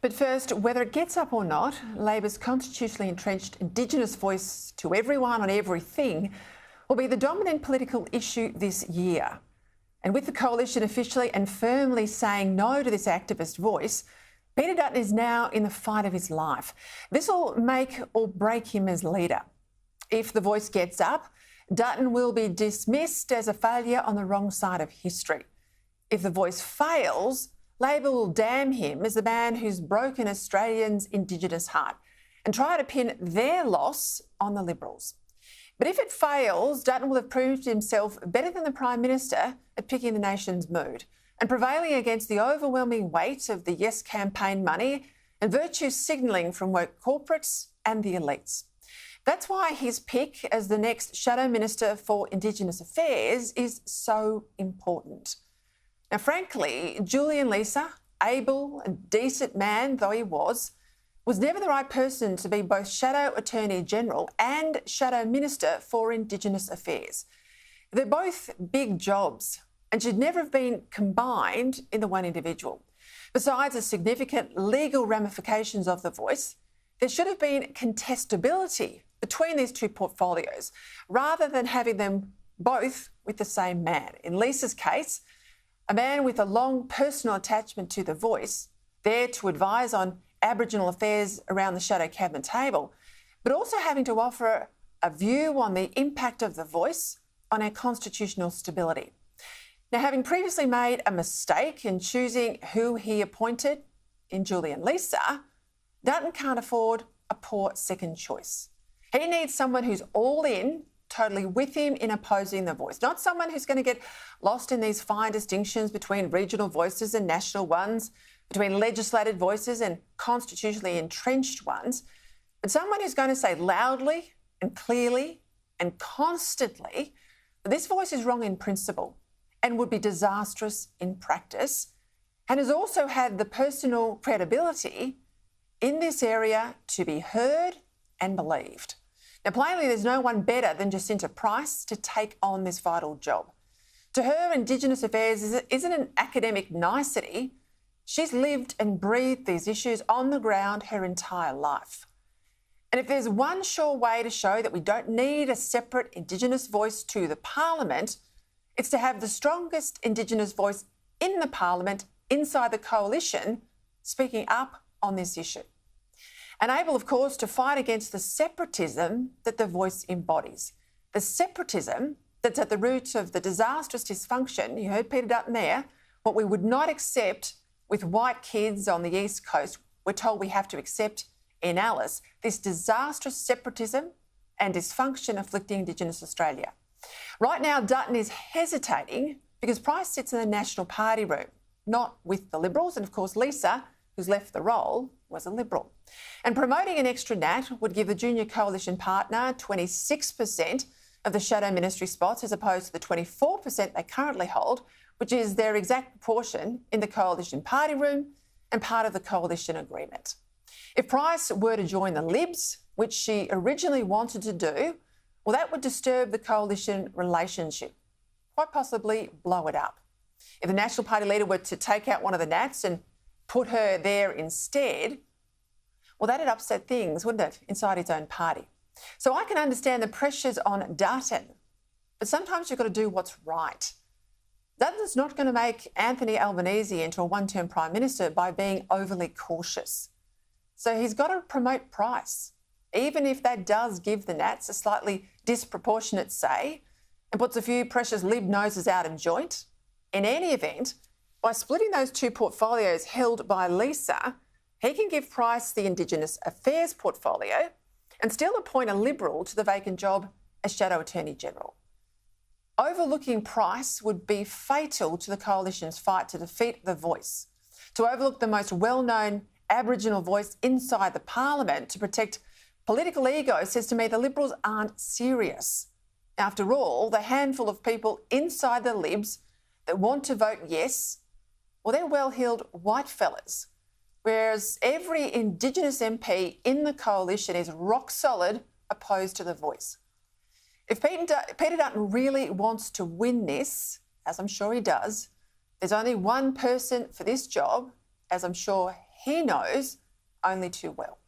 But first, whether it gets up or not, Labor's constitutionally entrenched Indigenous voice to everyone on everything will be the dominant political issue this year. And with the coalition officially and firmly saying no to this activist voice, Peter Dutton is now in the fight of his life. This will make or break him as leader. If the voice gets up, Dutton will be dismissed as a failure on the wrong side of history. If the voice fails, Labor will damn him as the man who's broken Australians' Indigenous heart and try to pin their loss on the Liberals. But if it fails, Dutton will have proved himself better than the Prime Minister at picking the nation's mood and prevailing against the overwhelming weight of the Yes campaign money and virtue signalling from woke corporates and the elites. That's why his pick as the next Shadow Minister for Indigenous Affairs is so important. Now, frankly, Julian Leeser, able and decent man though he was never the right person to be both Shadow Attorney General and Shadow Minister for Indigenous Affairs. They're both big jobs and should never have been combined in the one individual. Besides the significant legal ramifications of the voice, there should have been contestability between these two portfolios rather than having them both with the same man. In Leeser's case, a man with a long personal attachment to the voice, there to advise on Aboriginal affairs around the shadow cabinet table, but also having to offer a view on the impact of the voice on our constitutional stability. Now, having previously made a mistake in choosing who he appointed in Julian Leeser, Dutton can't afford a poor second choice. He needs someone who's all in, totally with him in opposing the voice, not someone who's going to get lost in these fine distinctions between regional voices and national ones, between legislated voices and constitutionally entrenched ones, but someone who's going to say loudly and clearly and constantly that this voice is wrong in principle and would be disastrous in practice, and has also had the personal credibility in this area to be heard and believed. Now, plainly, there's no one better than Jacinta Price to take on this vital job. To her, Indigenous affairs isn't an academic nicety. She's lived and breathed these issues on the ground her entire life. And if there's one sure way to show that we don't need a separate Indigenous voice to the Parliament, it's to have the strongest Indigenous voice in the Parliament, inside the coalition, speaking up on this issue. And able, of course, to fight against the separatism that the voice embodies. The separatism that's at the root of the disastrous dysfunction, you heard Peter Dutton there, what we would not accept with white kids on the East Coast, we're told we have to accept in Alice, this disastrous separatism and dysfunction afflicting Indigenous Australia. Right now, Dutton is hesitating because Price sits in the National Party room, not with the Liberals, and of course Leeser, who's left the role, was a Liberal. And promoting an extra nat would give the junior coalition partner 26% of the shadow ministry spots as opposed to the 24% they currently hold, which is their exact proportion in the coalition party room and part of the coalition agreement. If Price were to join the Libs, which she originally wanted to do, well, that would disturb the coalition relationship, quite possibly blow it up. If the National Party leader were to take out one of the Nats and put her there instead, well, that'd upset things, wouldn't it, inside his own party? So I can understand the pressures on Dutton, but sometimes you've got to do what's right. Dutton's not going to make Anthony Albanese into a one-term Prime Minister by being overly cautious. So he's got to promote Price, even if that does give the Nats a slightly disproportionate say and puts a few precious Lib noses out of joint. In any event, by splitting those two portfolios held by Leeser, he can give Price the Indigenous Affairs portfolio and still appoint a Liberal to the vacant job as Shadow Attorney General. Overlooking Price would be fatal to the coalition's fight to defeat the voice. To overlook the most well-known Aboriginal voice inside the Parliament to protect political ego says to me the Liberals aren't serious. After all, the handful of people inside the Libs that want to vote yes, well, they're well-heeled white fellas, whereas every Indigenous MP in the coalition is rock solid opposed to the voice. If Peter Dutton really wants to win this, as I'm sure he does, there's only one person for this job, as I'm sure he knows only too well.